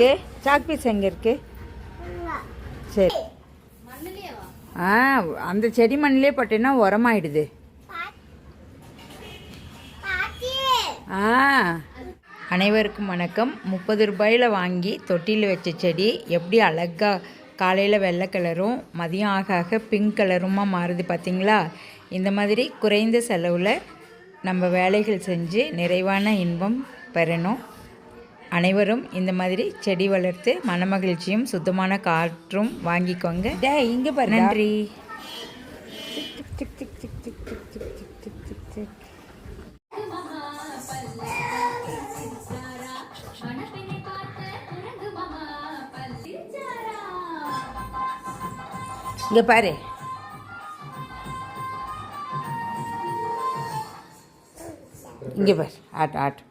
இருக்கு? Chalk piece எங்கே இருக்கு? சரி. அந்த செடி மண்ணிலே போட்டேன்னா உரமாயிடுது. அனைவருக்கும் வணக்கம். 30 ரூபாயில் வாங்கி தொட்டியில் வச்ச செடி எப்படி அழகாக காலையில் வெள்ளை கலரும் மதியம் ஆக ஆக பிங்க் கலருமா மாறுது பார்த்திங்களா? இந்த மாதிரி குறைந்த செலவில் நம்ம வேலைகள் செஞ்சு நிறைவான இன்பம் பெறணும். அனைவரும் இந்த மாதிரி செடி வளர்த்து மனமகிழ்ச்சியும் சுத்தமான காற்றும் வாங்கிக்கோங்க. இங்கே பாரு. நன்றி. இங்கே பாரு. இங்கே பாரு. ஆட்டு ஆட்டு.